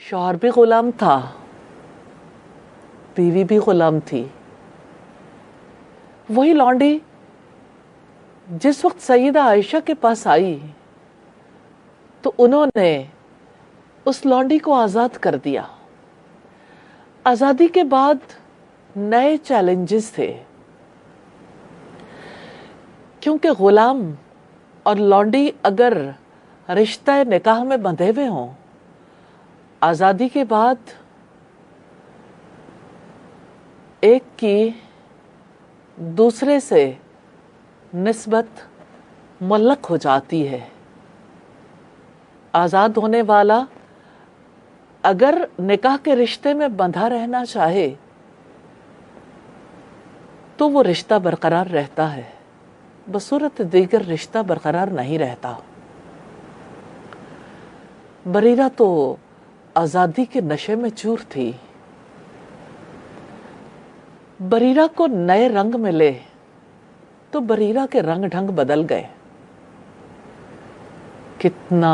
شوہر بھی غلام تھا، بیوی بھی غلام تھی. وہی لونڈی جس وقت سیدہ عائشہ کے پاس آئی تو انہوں نے اس لونڈی کو آزاد کر دیا. آزادی کے بعد نئے چیلنجز تھے، کیونکہ غلام اور لونڈی اگر رشتہ نکاح میں بندھے ہوئے ہوں، آزادی کے بعد ایک کی دوسرے سے نسبت معلق ہو جاتی ہے. آزاد ہونے والا اگر نکاح کے رشتے میں بندھا رہنا چاہے تو وہ رشتہ برقرار رہتا ہے، بصورت دیگر رشتہ برقرار نہیں رہتا. بریرہ تو آزادی کے نشے میں چور تھی. بریرہ کو نئے رنگ ملے تو بریرہ کے رنگ ڈھنگ بدل گئے. کتنا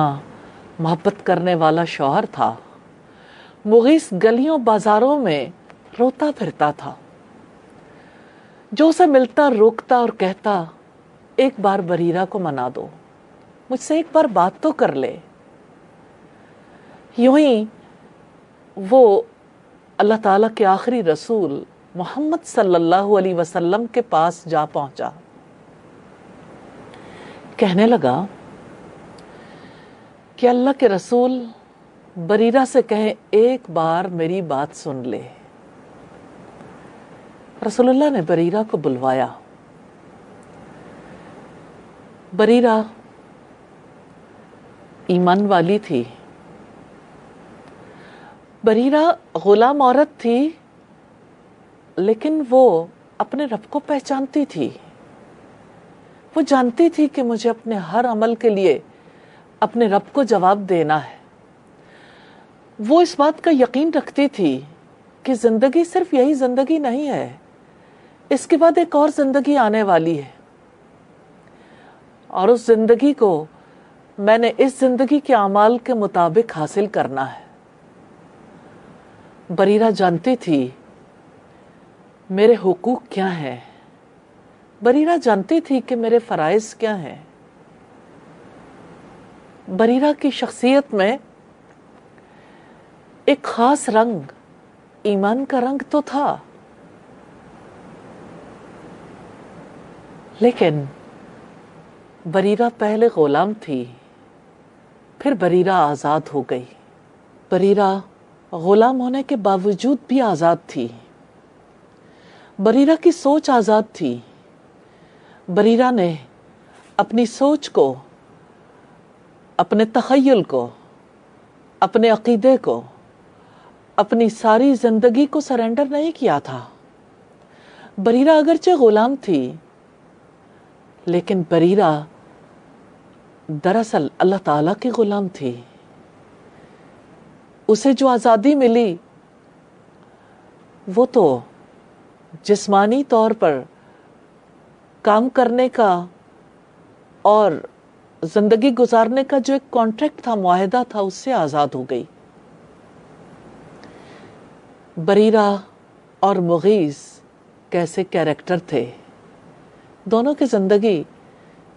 محبت کرنے والا شوہر تھا. مغیث گلیوں بازاروں میں روتا پھرتا تھا. جو اسے ملتا روکتا اور کہتا ایک بار بریرہ کو منا دو، مجھ سے ایک بار بات تو کر لے. یوں ہی وہ اللہ تعالیٰ کے آخری رسول محمد صلی اللہ علیہ وسلم کے پاس جا پہنچا. کہنے لگا کہ اللہ کے رسول بریرہ سے کہیں ایک بار میری بات سن لے. رسول اللہ نے بریرہ کو بلوایا. بریرہ ایمان والی تھی. بریرہ غلام عورت تھی، لیکن وہ اپنے رب کو پہچانتی تھی. وہ جانتی تھی کہ مجھے اپنے ہر عمل کے لیے اپنے رب کو جواب دینا ہے. وہ اس بات کا یقین رکھتی تھی کہ زندگی صرف یہی زندگی نہیں ہے، اس کے بعد ایک اور زندگی آنے والی ہے، اور اس زندگی کو میں نے اس زندگی کے اعمال کے مطابق حاصل کرنا ہے. بریرہ جانتی تھی میرے حقوق کیا ہیں، بریرہ جانتی تھی کہ میرے فرائض کیا ہیں. بریرہ کی شخصیت میں ایک خاص رنگ، ایمان کا رنگ تو تھا، لیکن بریرہ پہلے غلام تھی، پھر بریرہ آزاد ہو گئی. بریرہ غلام ہونے کے باوجود بھی آزاد تھی. بریرہ کی سوچ آزاد تھی. بریرہ نے اپنی سوچ کو، اپنے تخیل کو، اپنے عقیدے کو، اپنی ساری زندگی کو سرنڈر نہیں کیا تھا. بریرہ اگرچہ غلام تھی، لیکن بریرہ دراصل اللہ تعالیٰ کی غلام تھی. اسے جو آزادی ملی وہ تو جسمانی طور پر کام کرنے کا اور زندگی گزارنے کا جو ایک کانٹریکٹ تھا، معاہدہ تھا، اس سے آزاد ہو گئی. بریرہ اور مغیث کیسے کیریکٹر تھے. دونوں کی زندگی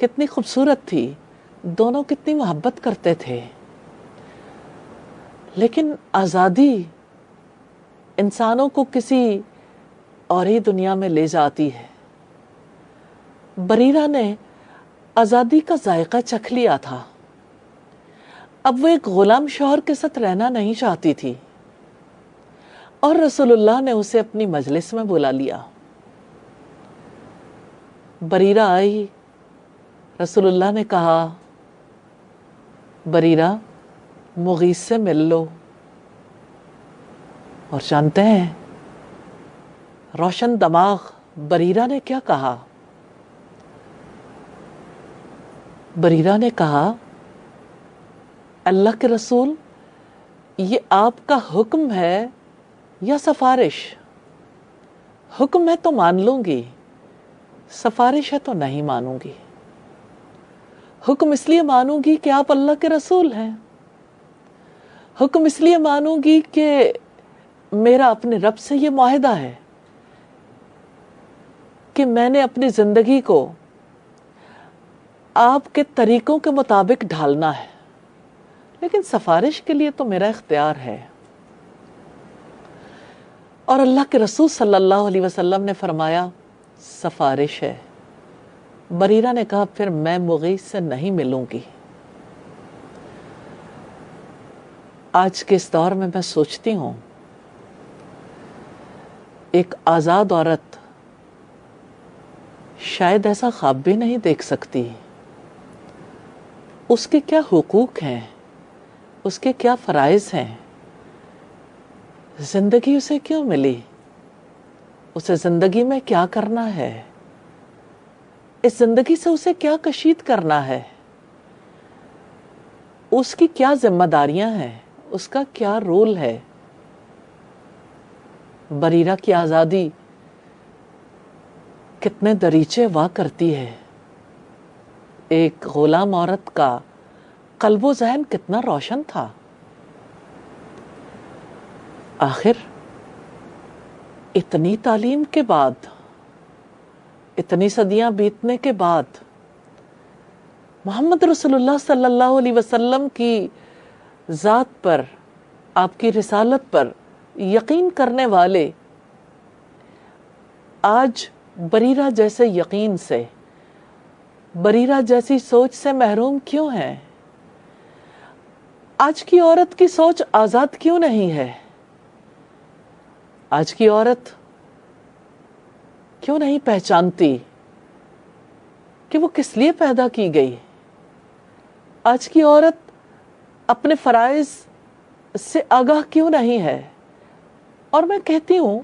کتنی خوبصورت تھی، دونوں کتنی محبت کرتے تھے. لیکن آزادی انسانوں کو کسی اور ہی دنیا میں لے جاتی ہے. بریرہ نے آزادی کا ذائقہ چکھ لیا تھا. اب وہ ایک غلام شوہر کے ساتھ رہنا نہیں چاہتی تھی، اور رسول اللہ نے اسے اپنی مجلس میں بلا لیا. بریرہ آئی. رسول اللہ نے کہا بریرہ مغیث سے مل لو. اور جانتے ہیں روشن دماغ بریرہ نے کیا کہا؟ بریرہ نے کہا اللہ کے رسول، یہ آپ کا حکم ہے یا سفارش؟ حکم ہے تو مان لوں گی، سفارش ہے تو نہیں مانوں گی. حکم اس لیے مانوں گی کہ آپ اللہ کے رسول ہیں. حکم اس لیے مانوں گی کہ میرا اپنے رب سے یہ معاہدہ ہے کہ میں نے اپنی زندگی کو آپ کے طریقوں کے مطابق ڈھالنا ہے، لیکن سفارش کے لیے تو میرا اختیار ہے۔ اور اللہ کے رسول صلی اللہ علیہ وسلم نے فرمایا سفارش ہے۔ بریرہ نے کہا پھر میں مغیث سے نہیں ملوں گی۔ آج کے اس دور میں سوچتی ہوں ایک آزاد عورت شاید ایسا خواب بھی نہیں دیکھ سکتی۔ اس کے کیا حقوق ہیں، اس کے کیا فرائض ہیں، زندگی اسے کیوں ملی، اسے زندگی میں کیا کرنا ہے، اس زندگی سے اسے کیا کشید کرنا ہے، اس کی کیا ذمہ داریاں ہیں، اس کا کیا رول ہے۔ بریرہ کی آزادی کتنے دریچے وا کرتی ہے۔ ایک غلام عورت کا قلب و ذہن کتنا روشن تھا۔ آخر اتنی تعلیم کے بعد، اتنی صدیاں بیتنے کے بعد، محمد رسول اللہ صلی اللہ علیہ وسلم کی ذات پر، آپ کی رسالت پر یقین کرنے والے آج بریرہ جیسے یقین سے، بریرہ جیسی سوچ سے محروم کیوں ہیں؟ آج کی عورت کی سوچ آزاد کیوں نہیں ہے؟ آج کی عورت کیوں نہیں پہچانتی کہ وہ کس لیے پیدا کی گئی؟ آج کی عورت اپنے فرائض سے آگاہ کیوں نہیں ہے؟ اور میں کہتی ہوں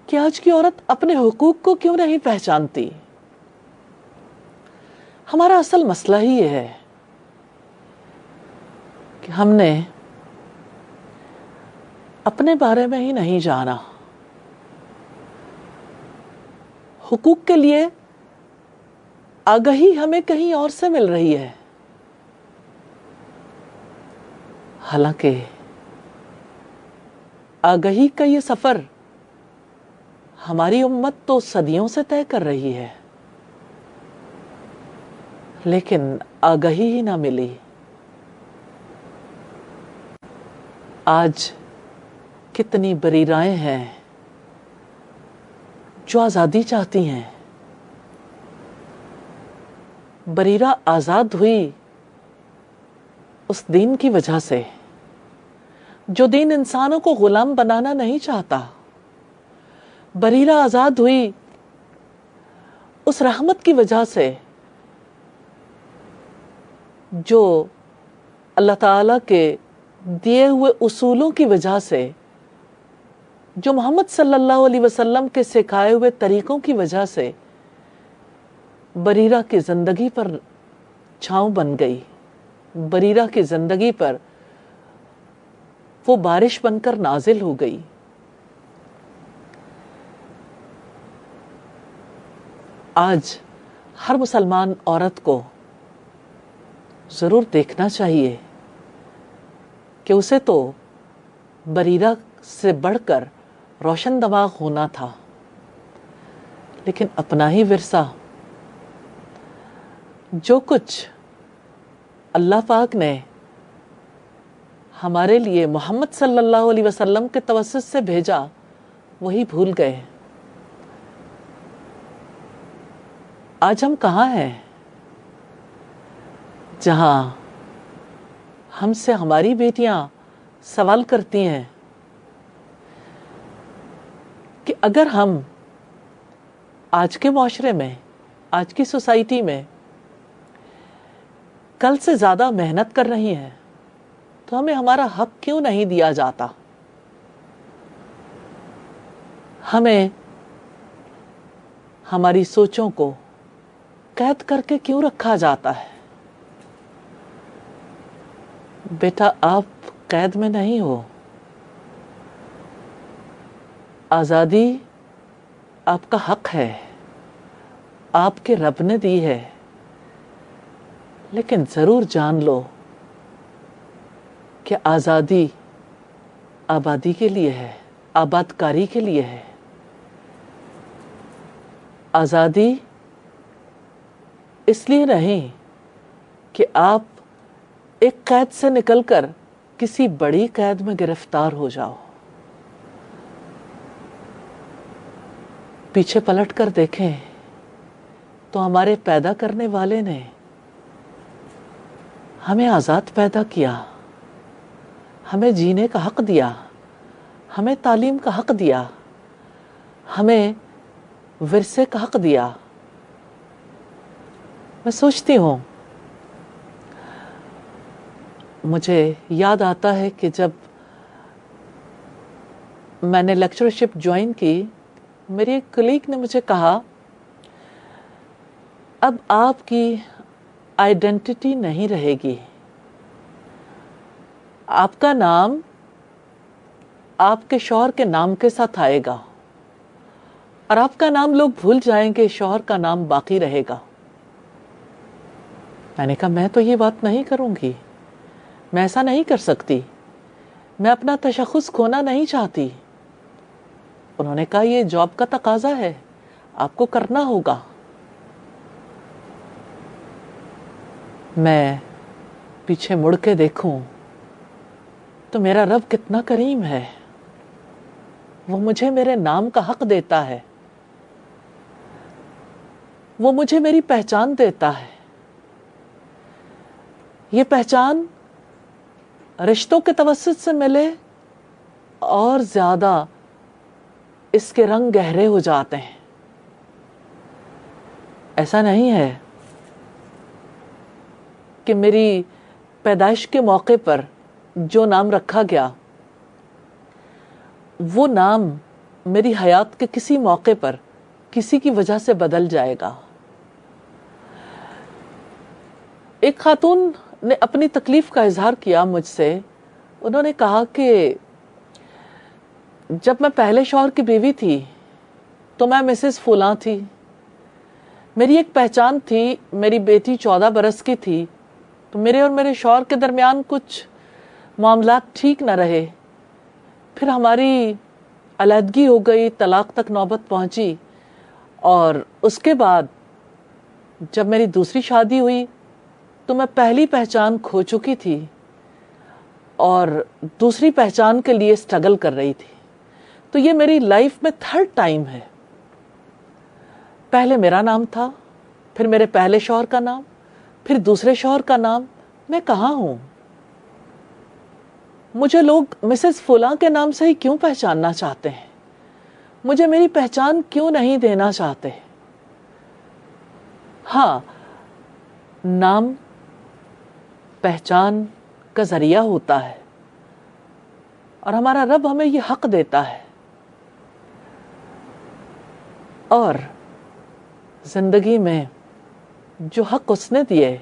کہ آج کی عورت اپنے حقوق کو کیوں نہیں پہچانتی؟ ہمارا اصل مسئلہ ہی یہ ہے کہ ہم نے اپنے بارے میں ہی نہیں جانا۔ حقوق کے لیے آگاہی ہمیں کہیں اور سے مل رہی ہے، حالانکہ آگاہی کا یہ سفر ہماری امت تو صدیوں سے طے کر رہی ہے، لیکن آگاہی ہی نہ ملی۔ آج کتنی بریرائیں ہیں جو آزادی چاہتی ہیں۔ بریرہ آزاد ہوئی اس دین کی وجہ سے جو دین انسانوں کو غلام بنانا نہیں چاہتا۔ بریرہ آزاد ہوئی اس رحمت کی وجہ سے جو اللہ تعالیٰ کے دیے ہوئے اصولوں کی وجہ سے، جو محمد صلی اللہ علیہ وسلم کے سکھائے ہوئے طریقوں کی وجہ سے بریرہ کی زندگی پر چھاؤں بن گئی، بریرہ کی زندگی پر وہ بارش بن کر نازل ہو گئی۔ آج ہر مسلمان عورت کو ضرور دیکھنا چاہیے کہ اسے تو بریرہ سے بڑھ کر روشن دماغ ہونا تھا، لیکن اپنا ہی ورثہ، جو کچھ اللہ پاک نے ہمارے لیے محمد صلی اللہ علیہ وسلم کے توسط سے بھیجا، وہی بھول گئے۔ آج ہم کہاں ہیں جہاں ہم سے ہماری بیٹیاں سوال کرتی ہیں کہ اگر ہم آج کے معاشرے میں، آج کی سوسائٹی میں کل سے زیادہ محنت کر رہی ہیں تو ہمیں ہمارا حق کیوں نہیں دیا جاتا؟ ہمیں ہماری سوچوں کو قید کر کے کیوں رکھا جاتا ہے؟ بیٹا آپ قید میں نہیں ہو، آزادی آپ کا حق ہے، آپ کے رب نے دی ہے، لیکن ضرور جان لو کہ آزادی آبادی کے لیے ہے، آباد کاری کے لیے ہے. آزادی اس لیے نہیں کہ آپ ایک قید سے نکل کر کسی بڑی قید میں گرفتار ہو جاؤ. پیچھے پلٹ کر دیکھیں تو ہمارے پیدا کرنے والے نے ہمیں آزاد پیدا کیا، ہمیں جینے کا حق دیا، ہمیں تعلیم کا حق دیا، ہمیں ورثے کا حق دیا. میں سوچتی ہوں، مجھے یاد آتا ہے کہ جب میں نے لیکچرشپ جوائن کی، میری ایک کلیگ نے مجھے کہا، اب آپ کی آئیڈینٹی نہیں رہے گی، آپ کا نام آپ کے شوہر کے نام کے ساتھ آئے گا اور آپ کا نام لوگ بھول جائیں گے، شوہر کا نام باقی رہے گا. میں نے کہا میں تو یہ بات نہیں کروں گی، میں ایسا نہیں کر سکتی، میں اپنا تشخص کھونا نہیں چاہتی. انہوں نے کہا یہ جاب کا تقاضا ہے، آپ کو کرنا ہوگا. میں پیچھے مڑ کے دیکھوں تو میرا رب کتنا کریم ہے، وہ مجھے میرے نام کا حق دیتا ہے، وہ مجھے میری پہچان دیتا ہے. یہ پہچان رشتوں کے توسط سے ملے اور زیادہ اس کے رنگ گہرے ہو جاتے ہیں. ایسا نہیں ہے کہ میری پیدائش کے موقع پر جو نام رکھا گیا وہ نام میری حیات کے کسی موقع پر کسی کی وجہ سے بدل جائے گا. ایک خاتون نے اپنی تکلیف کا اظہار کیا مجھ سے. انہوں نے کہا کہ جب میں پہلے شوہر کی بیوی تھی تو میں مسز فلاں تھی، میری ایک پہچان تھی، میری بیٹی 14 برس کی تھی، تو میرے اور میرے شوہر کے درمیان کچھ معاملات ٹھیک نہ رہے، پھر ہماری علیحدگی ہو گئی، طلاق تک نوبت پہنچی، اور اس کے بعد جب میری دوسری شادی ہوئی تو میں پہلی پہچان کھو چکی تھی اور دوسری پہچان کے لیے اسٹرگل کر رہی تھی. تو یہ میری لائف میں 3rd ٹائم ہے. پہلے میرا نام تھا، پھر میرے پہلے شوہر کا نام، پھر دوسرے شوہر کا نام. میں کہاں ہوں؟ مجھے لوگ مسز فلاں کے نام سے ہی کیوں پہچاننا چاہتے ہیں؟ مجھے میری پہچان کیوں نہیں دینا چاہتے؟ ہاں، نام پہچان کا ذریعہ ہوتا ہے اور ہمارا رب ہمیں یہ حق دیتا ہے. اور زندگی میں جو حق اس نے دیے،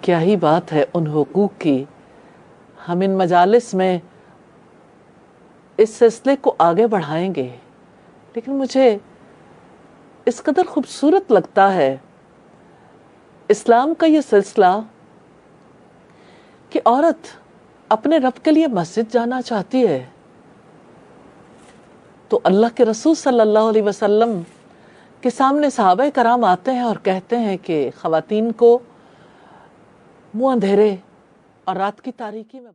کیا ہی بات ہے ان حقوق کی. ہم ان مجالس میں اس سلسلے کو آگے بڑھائیں گے، لیکن مجھے اس قدر خوبصورت لگتا ہے اسلام کا یہ سلسلہ کہ عورت اپنے رب کے لیے مسجد جانا چاہتی ہے تو اللہ کے رسول صلی اللہ علیہ وسلم کے سامنے صحابہ کرام آتے ہیں اور کہتے ہیں کہ خواتین کو منہ اندھیرے اور رات کی تاریکی میں